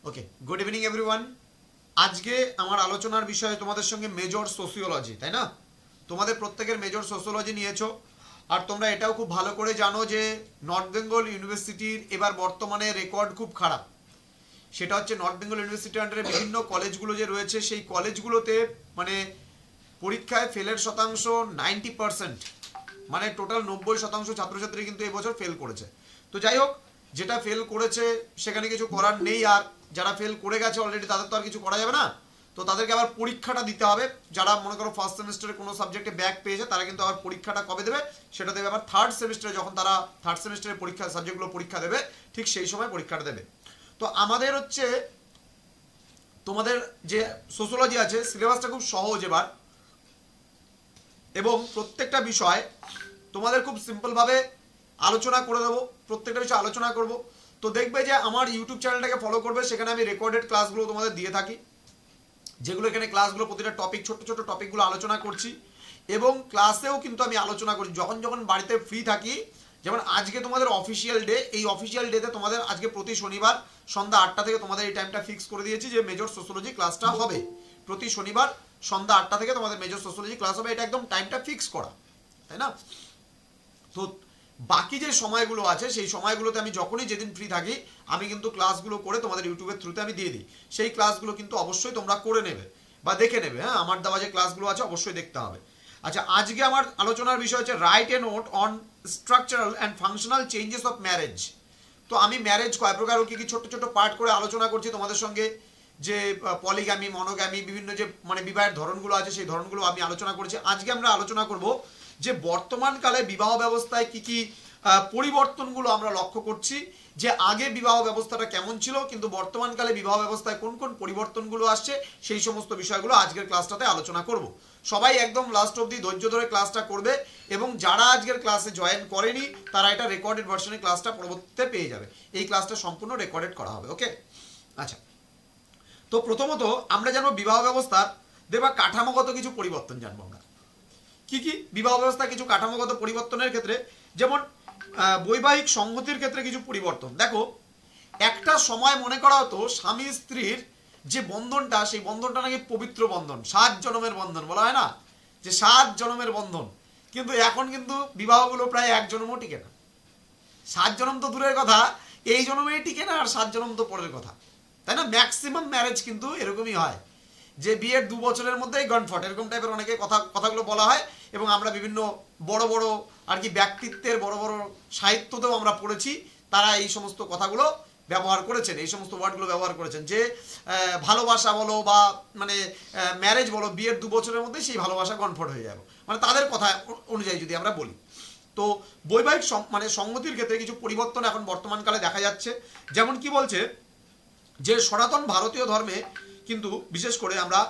ওকে, good evening everyone. আজকে আমার আলোচনার বিষয় তোমাদের সঙ্গে মেজর সোসিওলজি, তাই না? তোমাদের প্রত্যেকের মেজর সোসিওলজি নিয়েছো, আর তোমরা এটাও খুব ভালো করে জানো যে নর্থ বেঙ্গল ইউনিভার্সিটির এবার বর্তমানে রেকর্ড খুব খারাপ। সেটা হচ্ছে নর্থ বেঙ্গল ইউনিভার্সিটির আন্ডারে বিভিন্ন কলেজগুলো যে রয়েছে, সেই কলেজগুলোতে মানে পরীক্ষায় ফেলের শতাংশ 90%, মানে টোটাল 90% ছাত্রছাত্রী কিন্তু এবছর ফেল করেছে। তো যাই হোক, যেটা ফেল করেছে সেখানে কিছু করার নেই, আর যারা ফেল করে গেছে অলরেডি তাদের তো আর কিছু করা যাবে না। তো তাদেরকে আবার পরীক্ষাটা দিতে হবে। যারা মনে করো ফার্স্ট সেমিস্টারে কোনো সাবজেক্টে ব্যাক পেয়েছে তারা কিন্তু আবার পরীক্ষাটা কবে দেবে, সেটা দেবে আবার থার্ড সেমিস্টারে, যখন তারা থার্ড সেমিস্টারে পরীক্ষা সাবজেক্টগুলো পরীক্ষা দেবে, ঠিক সেই সময় পরীক্ষাটা দেবে। তো আমাদের হচ্ছে তোমাদের যে সোশিওলজি আছে সিলেবাসটা খুব সহজ এবার, এবং প্রত্যেকটা বিষয় তোমাদের খুব সিম্পলভাবে আলোচনা করে দেবো, প্রত্যেকটা বিষয় আলোচনা করব। তো দেখবে যে আমার ইউটিউব চ্যানেলটাকে ফলো করবে, সেখানে আমি রেকর্ডেড ক্লাসগুলো তোমাদের দিয়ে থাকি, যেগুলো এখানে ক্লাসগুলো প্রতিটা টপিক ছোট ছোট টপিকগুলো আলোচনা করছি, এবং ক্লাসেও কিন্তু আমি আলোচনা করছি যখন যখন বাড়িতে ফ্রি থাকি। যেমন আজকে তোমাদের অফিসিয়াল ডে, এই অফিসিয়াল ডেতে তোমাদের আজকে প্রতি শনিবার সন্ধ্যা 8টা থেকে তোমাদের এই টাইমটা ফিক্স করে দিয়েছি যে মেজর সোসিওলজি ক্লাসটা হবে। প্রতি শনিবার সন্ধ্যা 8টা থেকে তোমাদের মেজর সোসিওলজি ক্লাস হবে, এটা একদম টাইমটা ফিক্স করা, তাই না? তো বাকি যে সময়গুলো আছে সেই সময়গুলোতে আমি যখনই যেদিন ফ্রি থাকি আমি কিন্তু ক্লাসগুলো করে তোমাদের ইউটিউবের থ্রুতে আমি দিয়ে দিই। সেই ক্লাসগুলো কিন্তু অবশ্যই তোমরা করে নেবে বা দেখে নেবে। হ্যাঁ, আমার দেওয়া যে ক্লাসগুলো আছে অবশ্যই দেখতে হবে। আচ্ছা, আজকে আমার আলোচনার বিষয় হচ্ছে write a note on structural and functional changes of marriage. তো আমি ম্যারেজ কয় প্রকার ও কী কী ছোট ছোট পার্ট করে আলোচনা করছি তোমাদের সঙ্গে, যে পলিগ্যামি, মনোগ্যামি, বিভিন্ন যে মানে বিবাহের ধরনগুলো আছে সেই ধরনগুলো আমি আলোচনা করেছি। আজকে আমরা আলোচনা করব যে বর্তমানকালে বিবাহ ব্যবস্থায় কি কি পরিবর্তনগুলো আমরা লক্ষ্য করছি, যে আগে বিবাহ ব্যবস্থাটা কেমন ছিল কিন্তু বর্তমানকালে বিবাহ ব্যবস্থায় কোন কোন পরিবর্তনগুলো আসছে, সেই সমস্ত বিষয়গুলো আজকের ক্লাসটাতে আলোচনা করব। সবাই একদম লাস্ট অবধি ধৈর্য ধরে ক্লাসটা করবে, এবং যারা আজকের ক্লাসে জয়েন করেনি তারা এটা রেকর্ডেড ভার্সনে ক্লাসটা পরবর্তীতে পেয়ে যাবে। এই ক্লাসটা সম্পূর্ণ রেকর্ডেড করা হবে। ওকে, আচ্ছা। তো প্রথমত আমরা জানবো বিবাহ ব্যবস্থার দেখবা কাঠামোগত কিছু পরিবর্তন জানবো আমরা। কি কি বিবাহ ব্যবস্থা কিছু কাঠামোগত পরিবর্তনের ক্ষেত্রে, যেমন বৈবাহিক সংহতির ক্ষেত্রে কিছু পরিবর্তন। দেখো, একটা সময় মনে করা হতো স্বামী স্ত্রীর যে বন্ধনটা, সেই বন্ধনটা নাকি পবিত্র বন্ধন, 7 জন্মের বন্ধন বলা হয় না, যে 7 জন্মের বন্ধন। কিন্তু এখন কিন্তু বিবাহগুলো প্রায় 1 জন্মও টিকে না। 7 জন্ম তো দূরের কথা, এই জন্মেই টিকে না, আর 7 জন্ম তো পরের কথা, তাই না? ম্যাক্সিমাম ম্যারেজ কিন্তু এরকমই হয়, যে বিয়ের 2 বছরের মধ্যেই গনফট, এরকম টাইপের অনেকে কথাগুলো বলা হয়। এবং আমরা বিভিন্ন বড় বড় আর কি ব্যক্তিত্বের বড় বড় সাহিত্যতেও আমরা পড়েছি, তারা এই সমস্ত কথাগুলো ব্যবহার করেছেন, এই সমস্ত ওয়ার্ডগুলো ব্যবহার করেছেন, যে ভালোবাসা বলো বা মানে ম্যারেজ বলো, বিয়ের 2 বছরের মধ্যে সেই ভালোবাসা গনফট হয়ে যাবে, মানে তাদের কথা অনুযায়ী যদি আমরা বলি। তো বৈবাহিক মানে সংহতির ক্ষেত্রে কিছু পরিবর্তন এখন বর্তমানকালে দেখা যাচ্ছে। যেমন কি বলছে, যে সনাতন ভারতীয় ধর্মে কিন্তু বিশেষ করে আমরা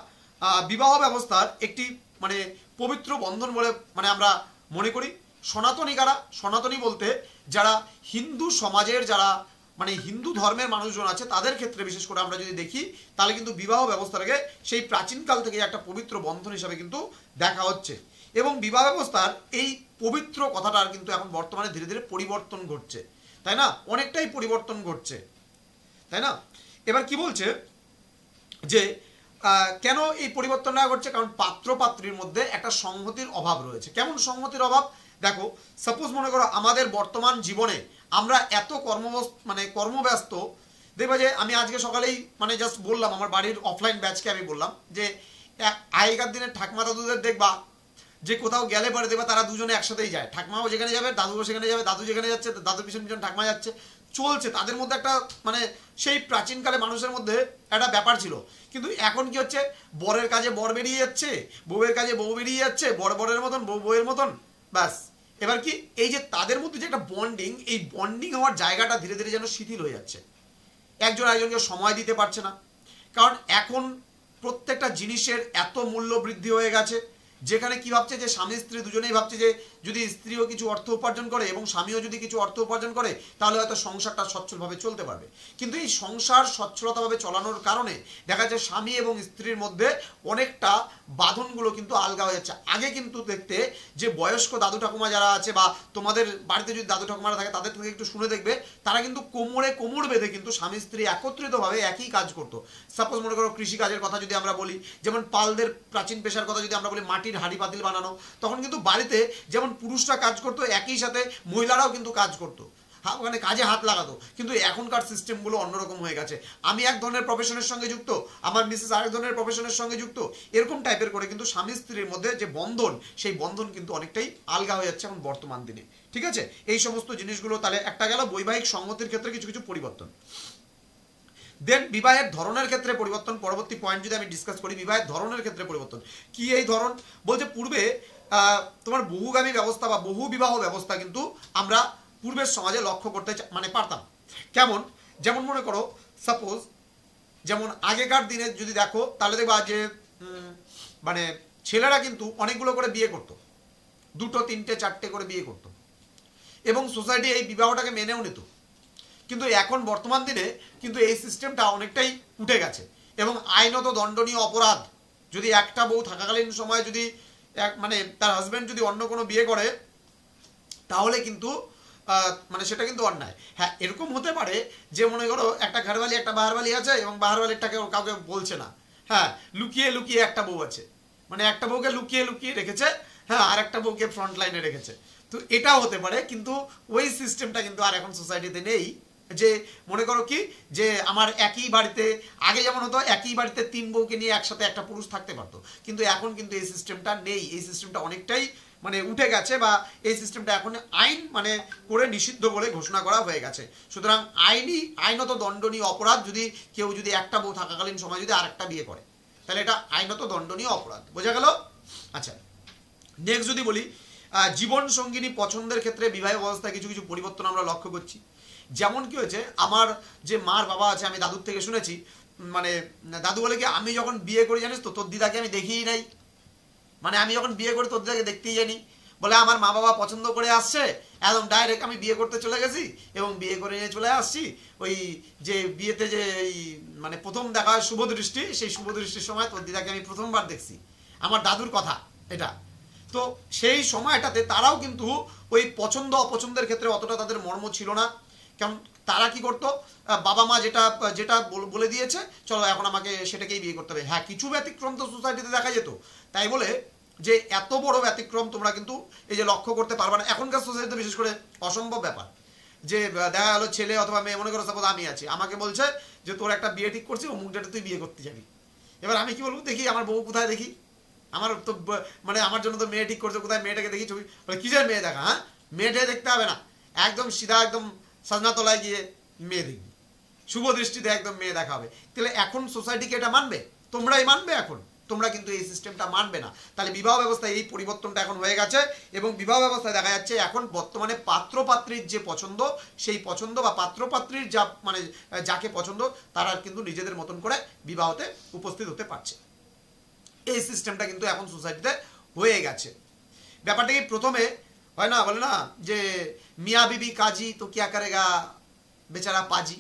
বিবাহ ব্যবস্থার একটি মানে পবিত্র বন্ধন বলে মানে আমরা মনে করি। সনাতনী কারা? সনাতনী বলতে যারা হিন্দু সমাজের, যারা মানে হিন্দু ধর্মের মানুষজন আছে, তাদের ক্ষেত্রে বিশেষ করে আমরা যদি দেখি তাহলে কিন্তু বিবাহ ব্যবস্থাটাকে সেই প্রাচীনকাল থেকে একটা পবিত্র বন্ধন হিসাবে কিন্তু দেখা হচ্ছে। এবং বিবাহ ব্যবস্থার এই পবিত্র কথাটার কিন্তু এখন বর্তমানে ধীরে ধীরে পরিবর্তন ঘটছে, তাই না? অনেকটাই পরিবর্তন ঘটছে, তাই না? এবার কি বলছে, যে কেন এই পরিবর্তনটা ঘটছে? কারণ পাত্র পাত্রীর মধ্যে একটা সংহতির অভাব রয়েছে। কেমন সংহতির অভাব? দেখো, সাপোজ মনে করো আমাদের বর্তমান জীবনে আমরা এত কর্মব্যস্ত, দেখবা যে আমি আজকে সকালেই মানে জাস্ট বললাম আমার বাড়ির অফলাইন ব্যাচকে আমি বললাম যে আগেকার দিনের ঠাকমা দাদুদের দেখবা যে কোথাও গেলে পরে দেখবা তারা দুজনে একসাথেই যায়, ঠাকমাও যেখানে যাবে দাদুও সেখানে যাবে, দাদু যেখানে যাচ্ছে দাদুর পিছন পিছন ঠাকমা যাচ্ছে, চলছে তাদের মধ্যে একটা মানে সেই প্রাচীনকালে মানুষের মধ্যে একটা ব্যাপার ছিল। কিন্তু এখন কি হচ্ছে, বরের কাজে বর বেরিয়ে যাচ্ছে, বউয়ের কাজে বউ বেরিয়ে যাচ্ছে, বরের মতন বউ বউয়ের মতন, ব্যাস। এবার কি, এই যে তাদের মধ্যে যে একটা বন্ডিং, এই বন্ডিং হওয়ার জায়গাটা ধীরে ধীরে যেন শিথিল হয়ে যাচ্ছে। একজন আরেকজনকে সময় দিতে পারছে না, কারণ এখন প্রত্যেকটা জিনিসের এত মূল্য বৃদ্ধি হয়ে গেছে যেখানে কি ভাবছে যে স্বামী স্ত্রী দুজনেই ভাবছে যে যদি স্ত্রীও কিছু অর্থ উপার্জন করে এবং স্বামীও যদি কিছু অর্থ উপার্জন করে তাহলে হয়তো সংসারটা সচ্ছলভাবে চলতে পারবে। কিন্তু এই সংসার সচ্ছলতাভাবে চালানোর কারণে দেখা যায় স্বামী এবং স্ত্রীর মধ্যে অনেকটা বাঁধনগুলো কিন্তু আলগা হয়ে যাচ্ছে। আগে কিন্তু দেখতে যে বয়স্ক দাদু ঠাকুমা যারা আছে বা তোমাদের বাড়িতে যদি দাদু ঠাকুমারা থাকে তাদের থেকে একটু শুনে দেখবে, তারা কিন্তু কোমরে কোমর বেঁধে কিন্তু স্বামী স্ত্রী একত্রিতভাবে একই কাজ করতো। সাপোজ মনে করো কৃষিকাজের কথা যদি আমরা বলি, যেমন পালদের প্রাচীন পেশার কথা যদি আমরা বলি, মাটির হাঁড়ি পাতিল বানানো, তখন কিন্তু বাড়িতে যেমন পুরুষরা কাজ করতো একই সাথে মহিলারাও কিন্তু কাজ করতো, ওখানে কাজে হাত লাগাতো। কিন্তু এখনকার সিস্টেমগুলো অন্যরকম হয়ে গেছে। আমি এক ধরনের প্রফেশনের সঙ্গে যুক্ত, আমার মিসেস আরেক ধরনের প্রফেশনের সঙ্গে যুক্ত, এরকম টাইপের করে কিন্তু স্বামী স্ত্রীর মধ্যে যে বন্ধন, সেই বন্ধন কিন্তু অনেকটাই আলগা হয়ে যাচ্ছে এখন বর্তমান দিনে। ঠিক আছে, এই সমস্ত জিনিসগুলো তাহলে একটা গেল বৈবাহিক সংগতির ক্ষেত্রে কিছু কিছু পরিবর্তন। দেন বিবাহের ধরনের ক্ষেত্রে পরিবর্তন, পরবর্তী পয়েন্ট যদি আমি ডিসকাস করি, বিবাহের ধরনের ক্ষেত্রে পরিবর্তন কি এই ধরন বলছে, পূর্বে তোমার বহুগামী ব্যবস্থা বা বহু বিবাহ ব্যবস্থা কিন্তু আমরা পূর্বের সমাজে লক্ষ্য করতে পারতাম। কেমন, যেমন মনে করো সাপোজ যেমন আগেকার দিনে যদি দেখো তাহলে দেখবা যে ছেলেরা কিন্তু অনেকগুলো করে বিয়ে করতো, 2, 3, 4 করে বিয়ে করতো এবং সোসাইটি এই বিবাহটাকে মেনেও নিত। কিন্তু এখন বর্তমান দিনে কিন্তু এই সিস্টেমটা অনেকটাই উঠে গেছে এবং আইনত দণ্ডনীয় অপরাধ যদি একটা বউ থাকাকালীন সময় যদি তার হাজব্যান্ড যদি অন্য কোনো বিয়ে করে তাহলে কিন্তু সেটা কিন্তু অন্যায়। হ্যাঁ, এরকম হতে পারে যে মনে করো একটা ঘরবালি একটা বাহারবালি আছে এবং বাহারবালিরটাকে কাউকে বলছে না, হ্যাঁ, লুকিয়ে লুকিয়ে একটা বউ আছে, একটা বউকে লুকিয়ে লুকিয়ে রেখেছে, হ্যাঁ, আর একটা বউকে ফ্রন্ট লাইনে রেখেছে। তো এটাও হতে পারে, কিন্তু ওই সিস্টেমটা কিন্তু আর এখন সোসাইটিতে নেই। যে মনে করো কি যে আমার একই বাড়িতে আগে যেমন হতো একই বাড়িতে 3 বউকে নিয়ে একসাথে একটা পুরুষ থাকতে পারতো, কিন্তু এখন কিন্তু এই সিস্টেমটা নেই। এই সিস্টেমটা অনেকটাই উঠে গেছে বা এই সিস্টেমটা এখন আইন করে নিষিদ্ধ বলে ঘোষণা করা হয়ে গেছে। সুতরাং আইনত দণ্ডনীয় অপরাধ যদি কেউ যদি একটা বউ থাকাকালীন সময় যদি আরেকটা বিয়ে করে তাহলে এটা আইনত দণ্ডনীয় অপরাধ। বোঝা গেল? আচ্ছা, নেক্সট যদি বলি জীবন সঙ্গিনী পছন্দের ক্ষেত্রে বিবাহ ব্যবস্থায় কিছু কিছু পরিবর্তন আমরা লক্ষ্য করছি। যেমন কি হয়েছে, আমার যে মার বাবা আছে, আমি দাদুর থেকে শুনেছি, দাদু বলে কি আমি যখন বিয়ে করি জানিস তো তোর দিদাকে আমি দেখিই নাই, আমি যখন বিয়ে করি তোর দিদাকে দেখতেই জানি। বলে আমার মা বাবা পছন্দ করে আসছে, একদম ডাইরেক্ট আমি বিয়ে করতে চলে গেছি এবং বিয়ে করে নিয়ে চলে আসছি। ওই যে বিয়েতে যে এই প্রথম দেখা হয় শুভ দৃষ্টি, সেই শুভ দৃষ্টির সময় তোর দিদাকে আমি প্রথমবার দেখছি, আমার দাদুর কথা এটা। তো সেই সময়টাতে তারাও কিন্তু ওই পছন্দ অপছন্দের ক্ষেত্রে অতটা তাদের মর্ম ছিল না। কারণ তারা কি করতো, বাবা মা যেটা যেটা বলে দিয়েছে চলো এখন আমাকে সেটাকেই বিয়ে করতে হবে। হ্যাঁ, কিছু ব্যতিক্রম তো সোসাইটিতে দেখা যেত, তাই বলে যে এত বড় ব্যতিক্রম তোমরা কিন্তু এই যে লক্ষ্য করতে পারবে না। এখনকার সোসাইটিতে বিশেষ করে অসম্ভব ব্যাপার যে দেখা গেলো ছেলে অথবা মেয়ে, মনে করো সাপোজ আমি আছি, আমাকে বলছে যে তোর একটা বিয়ে ঠিক করছি, অমুক ডেটে তুই বিয়ে করতে যাবি। এবার আমি কি বলবো, দেখি আমার বউ কোথায়, দেখি আমার তো আমার জন্য তো মেয়ে ঠিক করছে, কোথায় মেয়েটাকে দেখি ছবি, কিসের মেয়ে দেখা, হ্যাঁ মেয়েটাই দেখতে হবে না, একদম সিধা একদম সাজনাতলায় গিয়ে মেয়ে দেখবি, শুভ দৃষ্টিতে একদম মেয়ে দেখা হবে। তাহলে এখন সোসাইটিকে এটা মানবে? তোমরাই মানবে এখন, তোমরা কিন্তু এই সিস্টেমটা মানবে না। তাহলে বিবাহ ব্যবস্থায় এই পরিবর্তনটা এখন হয়ে গেছে এবং বিবাহ ব্যবস্থায় দেখা যাচ্ছে এখন বর্তমানে পাত্রপাত্রীর যে পছন্দ, সেই পছন্দ বা পাত্রপাত্রীর যা যাকে পছন্দ তারা কিন্তু নিজেদের মতন করে বিবাহতে উপস্থিত হতে পারছে। এই সিস্টেমটা কিন্তু এখন সোসাইটিতে হয়ে গেছে। ব্যাপারটা কি প্রথমে হয় না, বলে না যে মিয়া বিবি কাজী তো কিয়া করেগা বেচারা পাজি।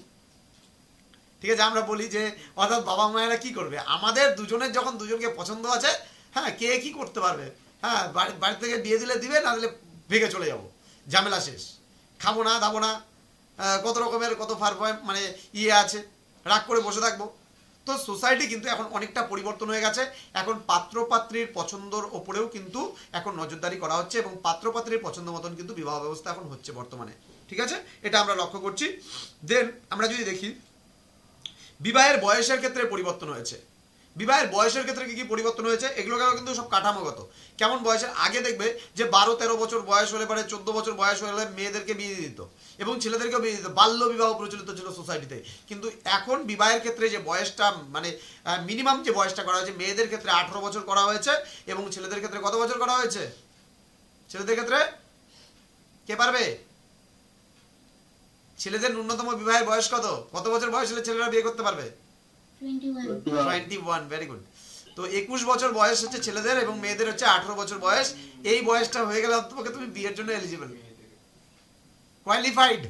ঠিক আছে, আমরা বলি যে অর্থাৎ বাবা মায়েরা কি করবে, আমাদের দুজনের যখন দুজনকে পছন্দ আছে, হ্যাঁ কে কি করতে পারবে, হ্যাঁ বাড়ি থেকে বিয়ে দিলে দিবে, না দিলে ভেগে চলে যাবো, ঝামেলা শেষ, খাবো না দাবো না, কত রকমের কত ইয়ে আছে, রাগ করে বসে থাকবো। তো সোসাইটি কিন্তু এখন অনেকটা পরিবর্তন হয়ে গেছে। এখন পাত্রপাত্রীর পছন্দর ওপরেও কিন্তু এখন নজরদারি করা হচ্ছে এবং পাত্রপাত্রীর পছন্দ মতন কিন্তু বিবাহ ব্যবস্থা এখন হচ্ছে বর্তমানে। ঠিক আছে, এটা আমরা লক্ষ্য করছি। দেন আমরা যদি দেখি বিবাহের বয়সের ক্ষেত্রে পরিবর্তন হয়েছে। বিবাহের বয়সের ক্ষেত্রে কি কি পরিবর্তন হয়েছে, এগুলোকেও কিন্তু সব কাঠামোগত। কেমন বয়সের, আগে দেখবে যে 12-13 বছর বয়স হলে পরে 14 বছর বয়স হলে মেয়েদেরকে বিয়ে দিত এবং ছেলেদেরকেও বিয়ে দিত, বাল্য বিবাহ প্রচলিত ছিল সোসাইটিতে। কিন্তু এখন বিবাহের ক্ষেত্রে যে বয়সটা মিনিমাম যে বয়সটা করা হয়েছে, মেয়েদের ক্ষেত্রে 18 বছর করা হয়েছে এবং ছেলেদের ক্ষেত্রে কত বছর করা হয়েছে? ছেলেদের ক্ষেত্রে কে পারবে? ছেলেদের ন্যূনতম বিবাহের বয়স কত? কত বছর বয়স হলে ছেলেরা বিয়ে করতে পারবে? 21। Very good. তো 21 বছর বয়স হচ্ছে ছেলেদের এবং মেয়েদের হচ্ছে 18 বছর বয়স। এই বয়সটা হয়ে গেলে অন্তপক্ষে তুমি বিয়ের জন্য এলিজিবল, কোয়ালিফাইড,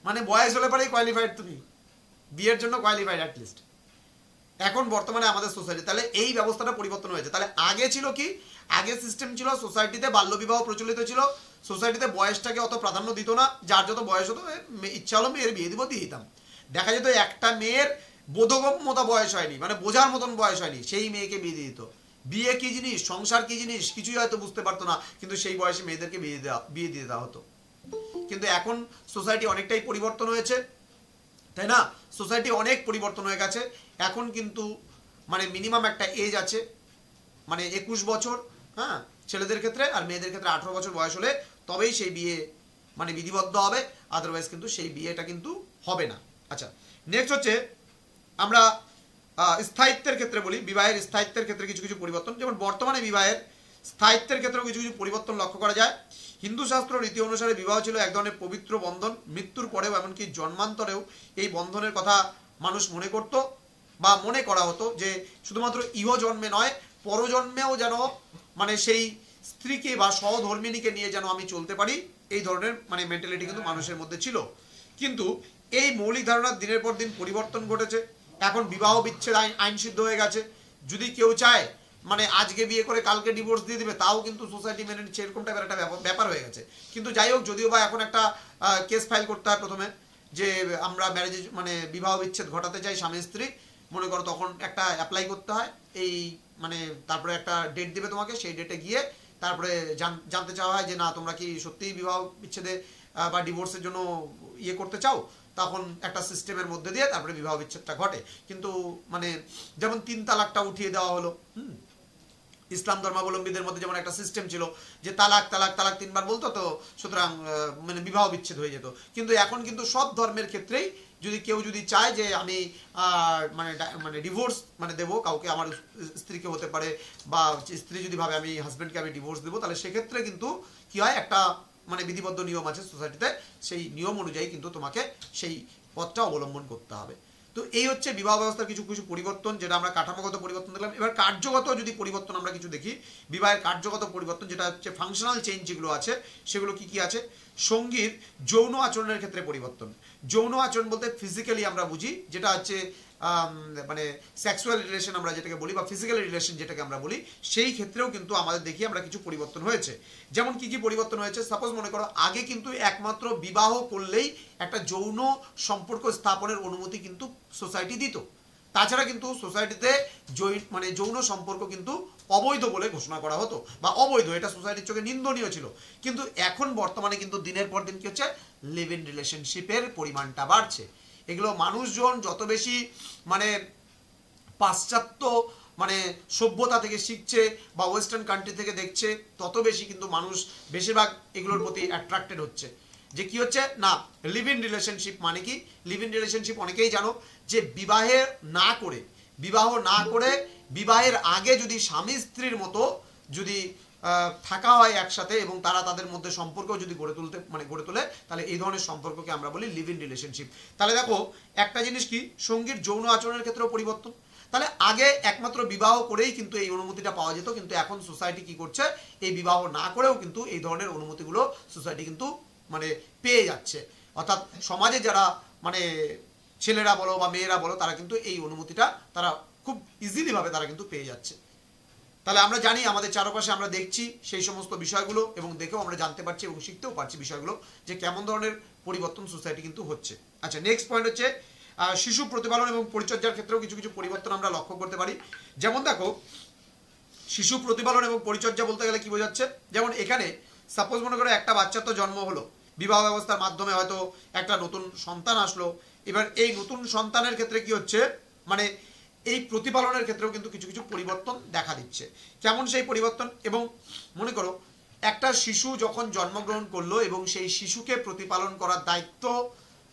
মানে বয়স হলে পরেই কোয়ালিফাইড, তুমি বিয়ের জন্য কোয়ালিফাইড অ্যাটলিস্ট এখন বর্তমানে আমাদের সোসাইটি। তাহলে এই ব্যবস্থাটা পরিবর্তন হয়েছে। তাহলে আগে ছিল কি, আগে সিস্টেম ছিল সোসাইটিতে বাল্যবিবাহ প্রচলিত ছিল, সোসাইটিতে বয়সটাকে অত প্রাধান্য দিত না, যার যত বয়স হতো ইচ্ছা হলো মেয়ের বিয়ে দিব, দিয়ে দিতাম। দেখা যেত একটা মেয়ের বোধগম্যতা বয়স হয়নি, মানে বোঝার মতন বয়স হয়নি, সেই মেয়েকে বিয়ে দিয়ে দিত। বিয়ে কি জিনিস, সংসার কি জিনিস কিছুই হয়তো বুঝতে পারতো না, কিন্তু সেই বয়সে মেয়েদেরকে বিয়ে দিয়ে দেওয়া হতো। কিন্তু এখন সোসাইটি অনেকটাই পরিবর্তন হয়েছে, তাই না? সোসাইটি অনেক পরিবর্তন হয়ে গেছে। এখন কিন্তু মানে মিনিমাম একটা এজ আছে, মানে 21 বছর, হ্যাঁ, ছেলেদের ক্ষেত্রে, আর মেয়েদের ক্ষেত্রে 18 বছর বয়স হলে তবেই সেই বিয়ে মানে বিধিবদ্ধ হবে, আদারওয়াইজ কিন্তু সেই বিয়েটা কিন্তু হবে না। আচ্ছা, নেক্সট হচ্ছে আমরা স্থায়িত্বের ক্ষেত্রে বলি, বিবাহের স্থায়িত্বের ক্ষেত্রে কিছু কিছু পরিবর্তন। যেমন বর্তমানে বিবাহের স্থায়িত্বের ক্ষেত্রেও কিছু কিছু পরিবর্তন লক্ষ্য করা যায়। হিন্দু শাস্ত্র রীতি অনুসারে বিবাহ ছিল এক ধরনের পবিত্র বন্ধন, মৃত্যুর পরেও এমনকি জন্মান্তরেও এই বন্ধনের কথা মানুষ মনে করত বা মনে করা হতো, যে শুধুমাত্র ইহ জন্মে নয়, পরজন্মেও যেন মানে সেই স্ত্রীকে বা সহধর্মিণীকে নিয়ে যেন আমি চলতে পারি, এই ধরনের মানে মেন্টালিটি কিন্তু মানুষের মধ্যে ছিল। কিন্তু এই মৌলিক ধারণার দিনের পর দিন পরিবর্তন ঘটেছে। এখন বিবাহ বিচ্ছেদ আইন সিদ্ধ হয়ে গেছে। যদি কেউ চায় মানে আজকে বিয়ে করে কালকে ডিভোর্স দিয়ে দিবে, তাও কিন্তু সোসাইটি মেনে নিচ্ছে, এরকম টাইপের একটা ব্যাপার হয়ে গেছে। কিন্তু যাই হোক, যদিও বা এখন একটা কেস ফাইল করতে হয় প্রথমে, যে আমরা ম্যারেজ মানে বিবাহ বিচ্ছেদ ঘটাতে চাই স্বামী স্ত্রী, মনে করো তখন একটা অ্যাপ্লাই করতে হয়, এই মানে তারপরে একটা ডেট দেবে তোমাকে, সেই ডেটে গিয়ে তারপরে জানতে চাওয়া হয় যে না তোমরা কি সত্যিই বিবাহ বিচ্ছেদে বা ডিভোর্সের জন্য ইয়ে করতে চাও, তখন একটা সিস্টেমের মধ্যে দিয়ে তারপরে বিবাহ বিচ্ছেদটা ঘটে। কিন্তু মানে যেমন 3 তালাকটা উঠিয়ে দেওয়া হলো, ইসলাম ধর্মাবলম্বীদের মধ্যে যেমন একটা সিস্টেম ছিল যে তালাক তালাক তালাক 3 বার বলতো, তো সুতরাং মানে বিবাহ বিচ্ছেদ হয়ে যেত। কিন্তু এখন কিন্তু সব ধর্মের ক্ষেত্রেই যদি কেউ যদি চায় যে আমি মানে মানে ডিভোর্স মানে দেবো কাউকে, আমার স্ত্রীকে হতে পারে, বা স্ত্রী যদি ভাবে আমি হাজব্যান্ডকে আমি ডিভোর্স দেবো, তাহলে সেক্ষেত্রে কিন্তু কি হয়, একটা মানে বিধিবদ্ধ নিয়ম আছে সোসাইটিতে, সেই নিয়ম অনুযায়ী কিন্তু তোমাকে সেই পথটা অবলম্বন করতে হবে। তো এই হচ্ছে বিবাহ ব্যবস্থার কিছু কিছু পরিবর্তন, যেটা আমরা কাঠামোগত পরিবর্তন দেখলাম। এবার কার্যগত যদি পরিবর্তন আমরা কিছু দেখি, বিবাহের কার্যগত পরিবর্তন যেটা হচ্ছে ফাংশনাল চেঞ্জ যেগুলো আছে, সেগুলো কি কি আছে? সঙ্গীর যৌন আচরণের ক্ষেত্রে পরিবর্তন। যৌন আচরণ বলতে ফিজিক্যালি আমরা বুঝি, যেটা হচ্ছে মানে সেক্সুয়াল রিলেশন আমরা যেটাকে বলি, বা ফিজিক্যাল রিলেশন যেটাকে আমরা বলি, সেই ক্ষেত্রেও কিন্তু আমাদের দেখি আমরা কিছু পরিবর্তন হয়েছে। যেমন কি কি পরিবর্তন হয়েছে, সাপোজ মনে করো আগে কিন্তু একমাত্র বিবাহ করলেই একটা যৌন সম্পর্ক স্থাপনের অনুমতি কিন্তু সোসাইটি দিত, তাছাড়া কিন্তু সোসাইটিতে মানে যৌন সম্পর্ক কিন্তু অবৈধ বলে ঘোষণা করা হতো, বা অবৈধ, এটা সোসাইটির চোখে নিন্দনীয় ছিল। কিন্তু এখন বর্তমানে কিন্তু দিনের পর দিন কি হচ্ছে, লিভ ইন রিলেশনশিপের পরিমাণটা বাড়ছে। এগুলো মানুষজন যত বেশি মানে পাশ্চাত্য মানে সভ্যতা থেকে শিখছে বা ওয়েস্টার্ন কান্ট্রি থেকে দেখছে, তত বেশি কিন্তু মানুষ বেশিরভাগ এগুলোর প্রতি অ্যাট্রাক্টেড হচ্ছে। যে কি হচ্ছে না, লিভ ইন রিলেশনশিপ মানে কি? লিভ ইন রিলেশনশিপ অনেকেই জানো যে বিবাহ না করে বিবাহের আগে যদি স্বামী স্ত্রীর মতো যদি থাকা হয় একসাথে, এবং তারা তাদের মধ্যে সম্পর্ক যদি গড়ে তোলে, তাহলে এই ধরনের সম্পর্ককে আমরা বলি লিভ ইন রিলেশনশিপ। তাহলে দেখো একটা জিনিস কি, সঙ্গীর যৌন আচরণের ক্ষেত্রেও পরিবর্তন। তাহলে আগে একমাত্র বিবাহ করেই কিন্তু এই অনুমতিটা পাওয়া যেত, কিন্তু এখন সোসাইটি কি করছে, এই বিবাহ না করেও কিন্তু এই ধরনের অনুমতিগুলো সোসাইটি কিন্তু মানে পেয়ে যাচ্ছে। অর্থাৎ সমাজে যারা মানে ছেলেরা বলো বা মেয়েরা বলো, তারা কিন্তু এই অনুমতিটা তারা খুব ইজিলি ভাবে তারা কিন্তু পেয়ে যাচ্ছে। তাহলে আমরা জানি, আমাদের চারপাশে আমরা দেখছি সেই সমস্ত বিষয়গুলো, এবং দেখেও আমরা জানতে পারছি এবং শিখতেও পারছি বিষয়গুলো, যে কেমন ধরনের পরিবর্তন সোসাইটি কিন্তু হচ্ছে। আচ্ছা, নেক্সট পয়েন্ট হচ্ছে শিশু প্রতিপালন এবং পরিচর্যার ক্ষেত্রেও কিছু কিছু পরিবর্তন আমরা লক্ষ্য করতে পারি। যেমন দেখো, শিশু প্রতিপালন এবং পরিচর্যা বলতে গেলে কি বোঝাচ্ছে, যেমন এখানে সাপোজ মনে করো একটা বাচ্চার তো জন্ম হলো, বিবাহ ব্যবস্থার মাধ্যমে হয়তো একটা নতুন সন্তান আসলো। এবার এই নতুন সন্তানের ক্ষেত্রে কি হচ্ছে, মানে এই প্রতিপালনের ক্ষেত্রেও কিন্তু কিছু কিছু পরিবর্তন দেখা দিচ্ছে। কেমন সেই পরিবর্তন? এবং মনে করো একটা শিশু যখন জন্মগ্রহণ করলো, এবং সেই শিশুকে প্রতিপালন করার দায়িত্ব,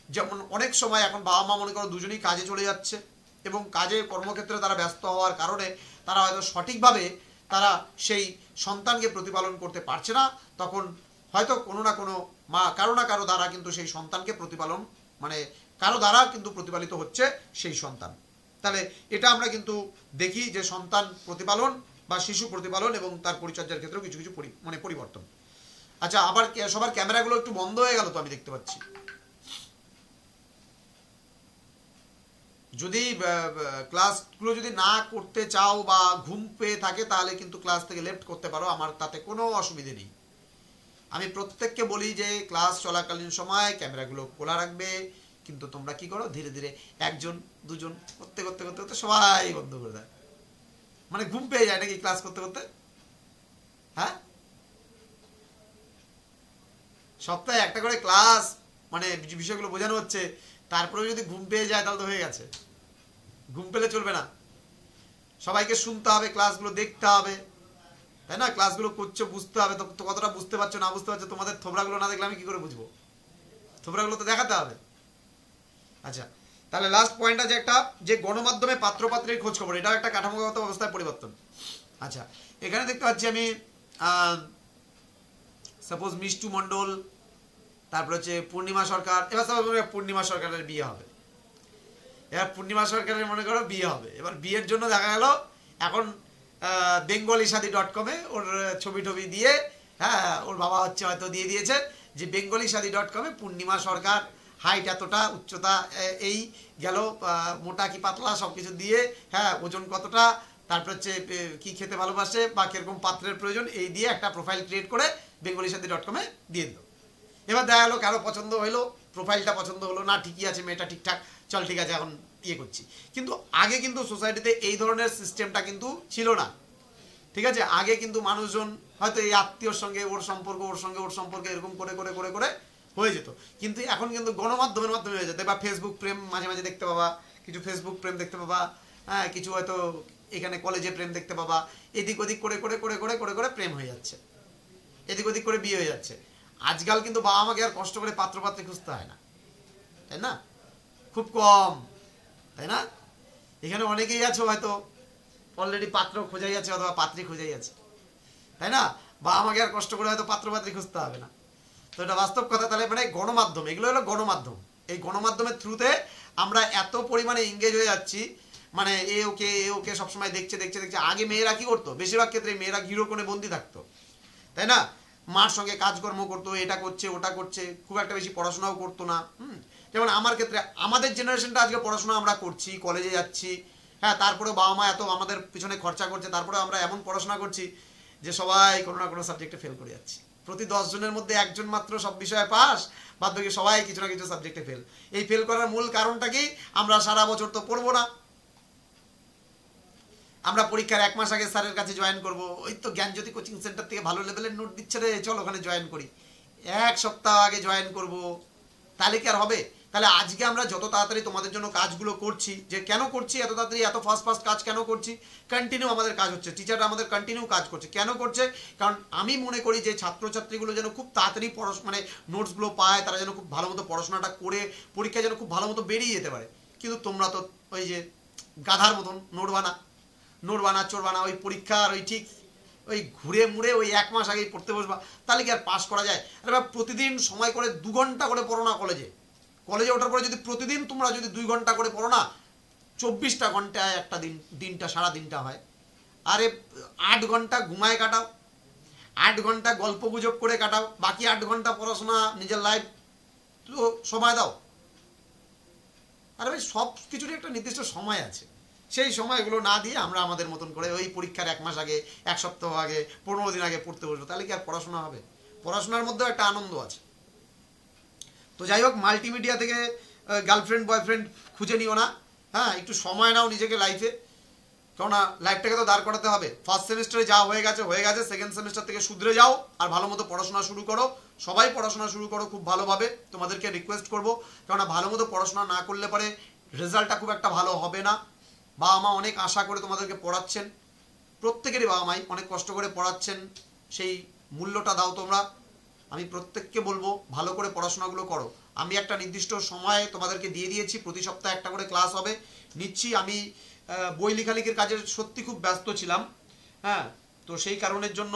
যেমন অনেক সময় এখন বাবা মা মনে করো দুজনেই কাজে চলে যাচ্ছে, এবং কাজে কর্মক্ষেত্রে তারা ব্যস্ত হওয়ার কারণে তারা হয়তো সঠিকভাবে তারা সেই সন্তানকে প্রতিপালন করতে পারছে না, তখন হয়তো কোনো না কোনো কারো না কারো দ্বারা কিন্তু সেই সন্তানকে প্রতিপালন মানে কারো দ্বারা কিন্তু প্রতিপালিত হচ্ছে সেই সন্তান। তাহলে এটা আমরা কিন্তু দেখি যে সন্তান প্রতিপালন বা শিশু প্রতিপালন এবং তার পরিচর্যার ক্ষেত্রেও কিছু কিছু পরিবর্তন। আচ্ছা, আবার সবার ক্যামেরাগুলো একটু বন্ধ হয়ে গেল তো, আমি দেখতে পাচ্ছি। যদি ক্লাসগুলো যদি না করতে চাও বা ঘুম পেয়ে থাকে তাহলে কিন্তু ক্লাস থেকে লেফট করতে পারো, আমার তাতে কোনো অসুবিধে নেই। আমি প্রত্যেককে বলি যে ক্লাস চলাকালীন সময় ক্যামেরাগুলো খোলা রাখবে, কিন্তু তোমরা কি করো, ধীরে ধীরে একজন দুজন করতে করতে করতে করতে সবাই বন্ধ করে দেয়। মানে ঘুম পেয়ে যায় নাকি ক্লাস করতে করতে? হ্যাঁ, সপ্তাহে একটা করে ক্লাস, মানে বিষয়গুলো বোঝানো হচ্ছে, তারপরেও যদি ঘুম পেয়ে যায় তাহলে তো হয়ে গেছে। ঘুম পেলে চলবে না, সবাইকে শুনতে হবে, ক্লাসগুলো দেখতে হবে, তাই না? ক্লাসগুলো করছো, বুঝতে হবে। তো কতটা বুঝতে পারছো না বুঝতে পারছো, তোমাদের থোবরাগুলো না দেখলে আমি কি করে বুঝবো? থোবরাগুলো তো দেখাতে হবে। আচ্ছা, তাহলে লাস্ট পয়েন্ট আছে একটা, যে গণমাধ্যমে পাত্রপাত্রীর খোঁজ খবর, এটাও একটা কাঠামোগত অবস্থায় পরিবর্তন। আচ্ছা, এখানে দেখতে পাচ্ছি আমি সাপোজ মিষ্টু মণ্ডল, তারপর হচ্ছে পূর্ণিমা সরকার। এবার সাপোজ পূর্ণিমা সরকারের বিয়ে হবে, এবার পূর্ণিমা সরকারের মনে করো বিয়ে হবে। এবার বিয়ের জন্য দেখা গেল এখন bengalishadi.com-এ ওর ছবি টবি দিয়ে, হ্যাঁ, ওর বাবা হচ্ছে হয়তো দিয়ে দিয়েছে যে bengalishadi.com-এ পূর্ণিমা সরকার, হাইট এতটা, উচ্চতা এই গেল, মোটা কি পাতলা সব কিছু দিয়ে, হ্যাঁ, ওজন কতটা, তারপর হচ্ছে কি খেতে ভালোবাসে বা কিরকম পাত্রের প্রয়োজন, এই দিয়ে একটা প্রোফাইল ক্রিয়েট করে bengalishadi.com-এ দিয়ে দিল। এবার দেখা গেলো কারো পছন্দ হইলো, প্রোফাইলটা পছন্দ হলো না, ঠিকই আছে, মেয়েটা ঠিকঠাক, চল ঠিক আছে, এখন ইয়ে করছি। কিন্তু আগে কিন্তু সোসাইটিতে এই ধরনের সিস্টেমটা কিন্তু ছিল না, ঠিক আছে? আগে কিন্তু মানুষজন হয়তো এই আত্মীয়র সঙ্গে ওর সম্পর্ক, ওর সঙ্গে ওর সম্পর্কে এরকম করে করে করে করে হয়ে যেত। কিন্তু এখন কিন্তু গণমাধ্যমের মাধ্যমে হয়ে যেত। বা ফেসবুক প্রেম মাঝে মাঝে দেখতে পাবা, কিছু ফেসবুক প্রেম দেখতে পাবা, হ্যাঁ, কিছু হয়তো এখানে কলেজে প্রেম দেখতে পাবা, এদিক ওদিক করে করে করে করে করে করে প্রেম হয়ে যাচ্ছে, এদিক ওদিক করে বিয়ে হয়ে যাচ্ছে। আজকাল কিন্তু বাবা মাকে আর কষ্ট করে পাত্রপাত্রী খুঁজতে হয় না, তাই না? খুব কম, তাই না? এখানে অনেকেই আছো হয়তো অলরেডি পাত্র খোঁজাই আছে অথবা পাত্রী খোঁজাই আছে, তাই না? বা আমাকে আর কষ্ট করে হয়তো পাত্রপাত্রী খুঁজতে হবে না। তো এটা বাস্তব কথা। তাহলে মানে গণমাধ্যম, এগুলো হলো গণমাধ্যম। এই গণমাধ্যমের থ্রুতে আমরা এত পরিমাণে এঙ্গেজ হয়ে যাচ্ছি, মানে এ ওকে সবসময় দেখছে দেখছে দেখছে। আগে মেয়েরা কি করতো, বেশিরভাগ ক্ষেত্রে মেয়েরা গৃহ কোণে বন্দি থাকতো, তাই না? মার সঙ্গে কাজকর্ম করতো, এটা করছে ওটা করছে, খুব একটা বেশি পড়াশোনাও করতো না। যেমন আমার ক্ষেত্রে, আমাদের জেনারেশনটা আজকে পড়াশোনা আমরা করছি, কলেজে যাচ্ছি, হ্যাঁ, তারপরে বাবা মা এত আমাদের পিছনে খরচা করছে, তারপরে আমরা এমন পড়াশোনা করছি যে সবাই কোনো না কোনো সাবজেক্টে ফেল করে যাচ্ছি। প্রতি 10 জনের মধ্যে একজন মাত্র সব বিষয়ে পাস, বাদ বাকি সবাই কিছু না কিছু সাবজেক্টে ফেল। এই ফেল করার মূল কারণটা কি? আমরা সারা বছর তো পড়বো না, আমরা পরীক্ষার 1 মাস আগে স্যারের কাছে জয়েন করব, ওই তো জ্ঞানজ্যোতি কোচিং সেন্টার থেকে ভালো লেভেলের নোট দিচ্ছে রে, চল ওখানে জয়েন করি, 1 সপ্তাহ আগে জয়েন করব, তাহলে কি আর হবে? তাহলে আজকে আমরা যত তাড়াতাড়ি তোমাদের জন্য কাজগুলো করছি, যে কেন করছি এত তাড়াতাড়ি, এত ফাস্ট ফাস্ট কাজ কেন করছি? কন্টিনিউ আমাদের কাজ হচ্ছে, টিচাররা আমাদের কন্টিনিউ কাজ করছে। কেন করছে? কারণ আমি মনে করি যে ছাত্রছাত্রীগুলো যেন খুব তাড়াতাড়ি মানে নোটসগুলো পায়, তারা যেন খুব ভালো মতো পড়াশোনাটা করে পরীক্ষায় যেন খুব ভালো মতো বেরিয়ে যেতে পারে। কিন্তু তোমরা তো ওই যে গাধার মতন নোট বানা চোর বানা, ওই পরীক্ষার ওই ঠিক ওই ঘুরে মুড়ে ওই 1 মাস আগেই পড়তে বসবা, তাহলে কি আর পাস করা যায়? আরে ভাই, প্রতিদিন সময় করে 2 ঘন্টা করে পড়ো না। কলেজে ওঠার পরে যদি প্রতিদিন তোমরা যদি 2 ঘন্টা করে পড়ো না, 24টা ঘন্টায় একটা দিনটা সারা দিনটা হয়। আরে 8 ঘন্টা ঘুমায় কাটাও, 8 ঘন্টা গল্প গুজব করে কাটাও, বাকি 8 ঘন্টা পড়াশোনা, নিজের লাইফ তো সময় দাও। আরে ভাই, সব কিছুরই একটা নির্দিষ্ট সময় আছে, সেই সময়গুলো না দিয়ে আমরা আমাদের মতন করে ওই পরীক্ষার 1 মাস আগে, 1 সপ্তাহ আগে, 15 দিন আগে পড়তে বসবো, তাহলে কি আর পড়াশোনা হবে? পড়াশোনার মধ্যেও একটা আনন্দ আছে। তো যাই হোক, মাল্টিমিডিয়া থেকে গার্লফ্রেন্ড বয়ফ্রেন্ড খুঁজে নিও না, হ্যাঁ, একটু সময় নাও নিজেকে লাইফে, কেননা লাইফটাকে তো দাঁড় করাতে হবে। ফার্স্ট সেমিস্টারে যা হয়ে গেছে, সেকেন্ড সেমিস্টার থেকে শুধরে যাও আর ভালো মতো পড়াশোনা শুরু করো। সবাই পড়াশোনা শুরু করো খুব ভালোভাবে, তোমাদেরকে রিকোয়েস্ট করবো, কেননা ভালো মতো পড়াশোনা না করলে পরে রেজাল্টটা খুব একটা ভালো হবে না। বাবা মা অনেক আশা করে তোমাদেরকে পড়াচ্ছেন, প্রত্যেকেরই বাবা মাই অনেক কষ্ট করে পড়াচ্ছেন, সেই মূল্যটা দাও তোমরা। আমি প্রত্যেককে বলবো ভালো করে পড়াশোনাগুলো করো। আমি একটা নির্দিষ্ট সময় তোমাদেরকে দিয়ে দিয়েছি, প্রতি সপ্তাহে একটা করে ক্লাস হবে, নিচ্ছি। আমি বই লেখালেখির কাজে সত্যি খুব ব্যস্ত ছিলাম, হ্যাঁ, তো সেই কারণের জন্য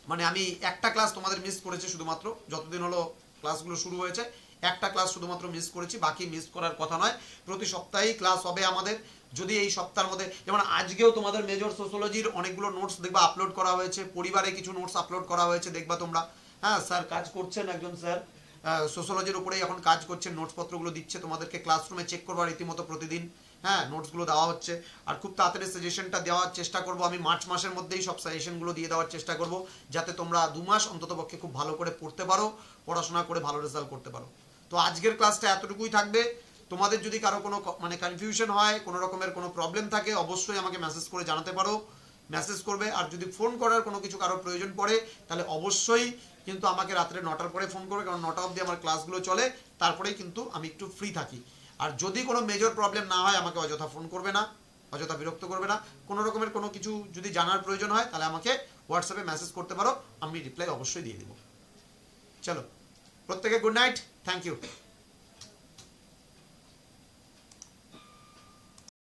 মানে আমি একটা ক্লাস তোমাদের মিস করেছি শুধুমাত্র, যতদিন হলো ক্লাসগুলো শুরু হয়েছে একটা ক্লাস শুধুমাত্র মিস করেছি, বাকি মিস করার কথা নয়। প্রতি সপ্তাহেই ক্লাস হবে আমাদের। যদি এই সপ্তাহের মধ্যে, যেমন আজকেও তোমাদের মেজর সোশ্যোলজির অনেকগুলো নোটস দেখবা আপলোড করা হয়েছে, পরিবারে কিছু নোটস আপলোড করা হয়েছে দেখবা তোমরা। হ্যাঁ স্যার কাজ করছেন, একজন স্যার সোশ্যোলজির উপরেই এখন কাজ করছেন, নোটসপত্রগুলো দিচ্ছে তোমাদেরকে, ক্লাসরুমে চেক করবার রীতিমতো প্রতিদিন হ্যাঁ নোটসগুলো দেওয়া হচ্ছে। আর খুব তাড়াতাড়ি সাজেশনটা দেওয়ার চেষ্টা করব আমি, মার্চ মাসের মধ্যেই সব সাজেশনগুলো দিয়ে দেওয়ার চেষ্টা করব, যাতে তোমরা 2 মাস অন্তত পক্ষে খুব ভালো করে পড়তে পারো, পড়াশোনা করে ভালো রেজাল্ট করতে পারো। তো আজকের ক্লাসটা এতটুকুই থাকবে। তোমাদের যদি কারো কোনো মানে কনফিউশন হয়, কোনো রকমের কোনো প্রবলেম থাকে, অবশ্যই আমাকে মেসেজ করে জানাতে পারো, মেসেজ করবে। আর যদি ফোন করার কোনো কিছু কারো প্রয়োজন পড়ে, তাহলে অবশ্যই কিন্তু আমাকে রাত্রে 9টার পরে ফোন করবে, কারণ 9টা অবধি আমার ক্লাসগুলো চলে, তারপরেই কিন্তু আমি একটু ফ্রি থাকি। আর যদি কোনো মেজর প্রবলেম না হয়, আমাকে অযথা ফোন করবে না, অযথা বিরক্ত করবে না। কোনো রকমের কোনো কিছু যদি জানার প্রয়োজন হয়, তাহলে আমাকে হোয়াটসঅ্যাপে মেসেজ করতে পারো, আমি রিপ্লাই অবশ্যই দিয়ে দেবো। চলো, প্রত্যেকে গুড নাইট, থ্যাংক ইউ।